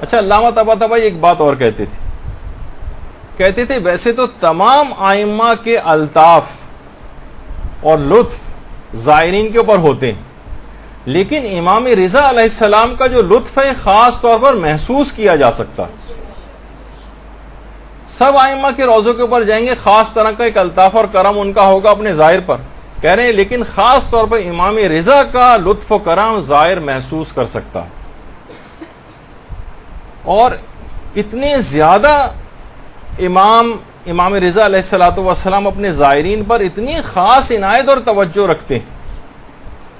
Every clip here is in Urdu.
اچھا، علامہ طباطبائی ایک بات اور کہتے تھے ویسے تو تمام ائمہ کے الطاف اور لطف زائرین کے اوپر ہوتے ہیں، لیکن امام رضا علیہ السلام کا جو لطف ہے خاص طور پر محسوس کیا جا سکتا ہے۔ سب ائمہ کے روضوں کے اوپر جائیں گے، خاص طرح کا ایک الطاف اور کرم ان کا ہوگا اپنے زائر پر، کہہ رہے ہیں لیکن خاص طور پر امام رضا کا لطف و کرم زائر محسوس کر سکتا ہے۔ اور اتنے زیادہ امام رضا علیہ السلام اپنے زائرین پر اتنی خاص عنایت اور توجہ رکھتے ہیں،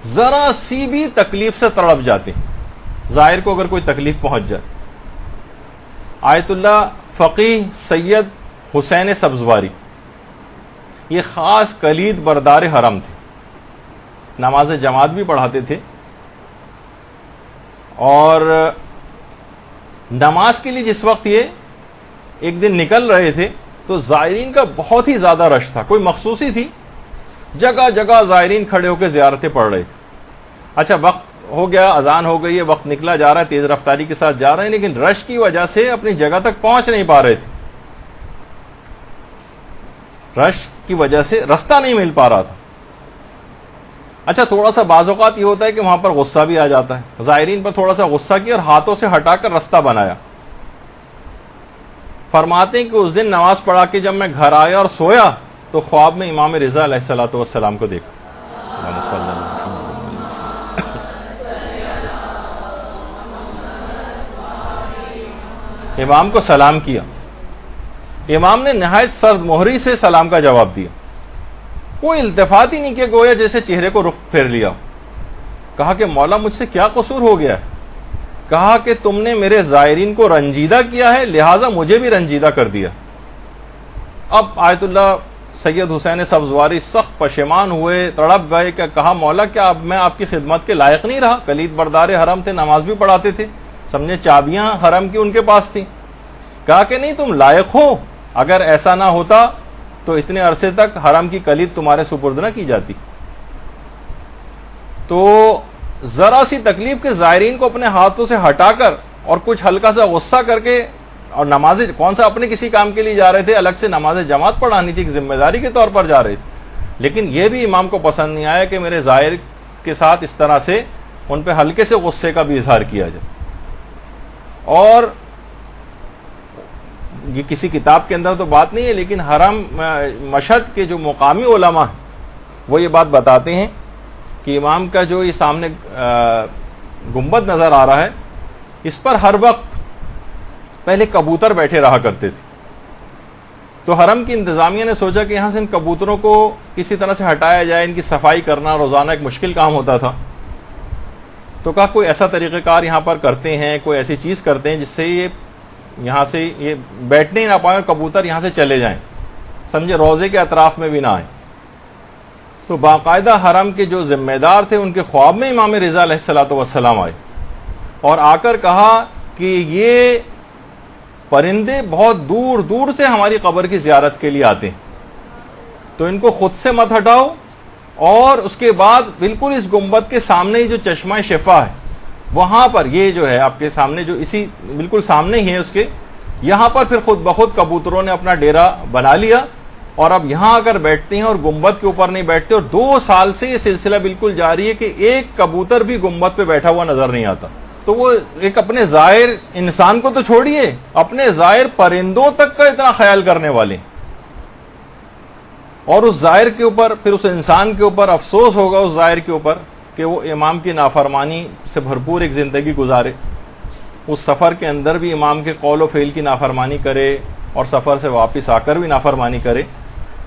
ذرا سی بھی تکلیف سے تڑپ جاتے ہیں زائر کو اگر کوئی تکلیف پہنچ جائے۔ آیت اللہ فقیہ سید حسین سبزواری یہ خاص کلید بردار حرم تھے، نماز جماعت بھی پڑھاتے تھے، اور نماز کے لیے جس وقت یہ ایک دن نکل رہے تھے تو زائرین کا بہت ہی زیادہ رش تھا، کوئی مخصوصی تھی، جگہ جگہ زائرین کھڑے ہو کے زیارتیں پڑھ رہے تھے۔ اچھا، وقت ہو گیا، اذان ہو گئی ہے، وقت نکلا جا رہا ہے، تیز رفتاری کے ساتھ جا رہے ہیں، لیکن رش کی وجہ سے اپنی جگہ تک پہنچ نہیں پا رہے تھے، رش کی وجہ سے رستہ نہیں مل پا رہا تھا۔ اچھا، تھوڑا سا بعض اوقات یہ ہوتا ہے کہ وہاں پر غصہ بھی آ جاتا ہے، زائرین پر تھوڑا سا غصہ کیا اور ہاتھوں سے ہٹا کر رستہ بنایا۔ فرماتے ہیں کہ اس دن نماز پڑھا کے جب میں گھر آیا اور سویا تو خواب میں امام رضا علیہ السلام کو دیکھا۔ امام کو سلام کیا، امام نے نہایت سرد مہری سے سلام کا جواب دیا، کوئی التفات ہی نہیں کیا، گویا جیسے چہرے کو رخ پھیر لیا۔ کہا کہ مولا مجھ سے کیا قصور ہو گیا ہے؟ کہا کہ تم نے میرے زائرین کو رنجیدہ کیا ہے، لہٰذا مجھے بھی رنجیدہ کر دیا۔ اب آیت اللہ سید حسین سبزواری سخت پشیمان ہوئے، تڑپ گئے، کہ کہا مولا کیا اب میں آپ کی خدمت کے لائق نہیں رہا؟ کلید بردار حرم تھے، نماز بھی پڑھاتے تھے، سمجھے چابیاں حرم کی ان کے پاس تھیں۔ کہا کہ نہیں، تم لائق ہو، اگر ایسا نہ ہوتا تو اتنے عرصے تک حرم کی کلید تمہارے سپرد نہ کی جاتی۔ تو ذرا سی تکلیف کے زائرین کو اپنے ہاتھوں سے ہٹا کر اور کچھ ہلکا سا غصہ کر کے، اور نماز کون سا اپنے کسی کام کے لیے جا رہے تھے، الگ سے نماز جماعت پڑھانی تھی، ایک ذمہ داری کے طور پر جا رہے تھے، لیکن یہ بھی امام کو پسند نہیں آیا کہ میرے زائر کے ساتھ اس طرح سے ان پہ ہلکے سے غصے کا بھی اظہار کیا جائے۔ اور یہ کسی کتاب کے اندر تو بات نہیں ہے، لیکن حرم مشہد کے جو مقامی علماء ہیں وہ یہ بات بتاتے ہیں کہ امام کا جو یہ سامنے گنبد نظر آ رہا ہے، اس پر ہر وقت پہلے کبوتر بیٹھے رہا کرتے تھے، تو حرم کی انتظامیہ نے سوچا کہ یہاں سے ان کبوتروں کو کسی طرح سے ہٹایا جائے، ان کی صفائی کرنا روزانہ ایک مشکل کام ہوتا تھا، تو کہا کوئی ایسا طریقہ کار یہاں پر کرتے ہیں، کوئی ایسی چیز کرتے ہیں جس سے یہ یہاں سے یہ بیٹھنے نہ پائیں اور کبوتر یہاں سے چلے جائیں، سمجھے روضے کے اطراف میں بھی نہ آئیں۔ تو باقاعدہ حرم کے جو ذمہ دار تھے ان کے خواب میں امام رضا علیہ السلام آئے اور آ کر کہا کہ یہ پرندے بہت دور دور سے ہماری قبر کی زیارت کے لیے آتے ہیں، تو ان کو خود سے مت ہٹاؤ، اور اس کے بعد بالکل اس گنبد کے سامنے ہی جو چشمہ شفا ہے وہاں پر، یہ جو ہے آپ کے سامنے جو اسی بالکل سامنے ہی ہے اس کے، یہاں پر پھر خود بخود کبوتروں نے اپنا ڈیرا بنا لیا، اور اب یہاں اگر بیٹھتے ہیں اور گنبد کے اوپر نہیں بیٹھتے، اور 2 سال سے یہ سلسلہ بالکل جاری ہے کہ ایک کبوتر بھی گنبد پہ بیٹھا ہوا نظر نہیں آتا۔ تو وہ ایک اپنے زائر انسان کو تو چھوڑیے، اپنے زائر پرندوں تک کا اتنا خیال کرنے والے، اور اس زائر کے اوپر پھر اس انسان کے اوپر افسوس ہوگا، اس زائر کے اوپر کہ وہ امام کی نافرمانی سے بھرپور ایک زندگی گزارے، اس سفر کے اندر بھی امام کے قول و فعل کی نافرمانی کرے اور سفر سے واپس آ کر بھی نافرمانی کرے۔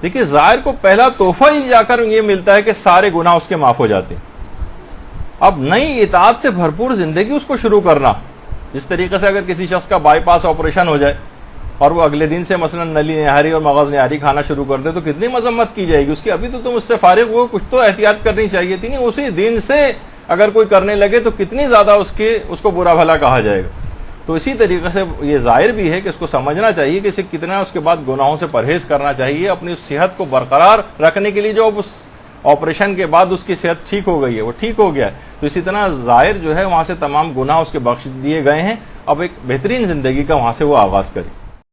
دیکھیے، زائر کو پہلا تحفہ ہی جا کر یہ ملتا ہے کہ سارے گناہ اس کے معاف ہو جاتے ہیں۔ اب نئی اطاعت سے بھرپور زندگی اس کو شروع کرنا، جس طریقے سے اگر کسی شخص کا بائی پاس آپریشن ہو جائے اور وہ اگلے دن سے مثلا نلی نہاری اور مغز نہاری کھانا شروع کر دے تو کتنی مذمت کی جائے گی اس کی، ابھی تو تم اس سے فارغ ہوئے، کچھ تو احتیاط کرنی چاہیے تھی، نہیں اسی دن سے اگر کوئی کرنے لگے تو کتنی زیادہ اس کو برا بھلا کہا جائے گا۔ تو اسی طریقے سے یہ ظاہر بھی ہے کہ اس کو سمجھنا چاہیے کہ اسے کتنا اس کے بعد گناہوں سے پرہیز کرنا چاہیے، اپنی اس صحت کو برقرار رکھنے کے لیے، جو اس آپریشن کے بعد اس کی صحت ٹھیک ہو گئی ہے وہ ٹھیک ہو گیا ہے، تو اسی طرح ظاہر جو ہے وہاں سے تمام گناہ اس کے بخش دیے گئے ہیں، اب ایک بہترین زندگی کا وہاں سے وہ آغاز کرے.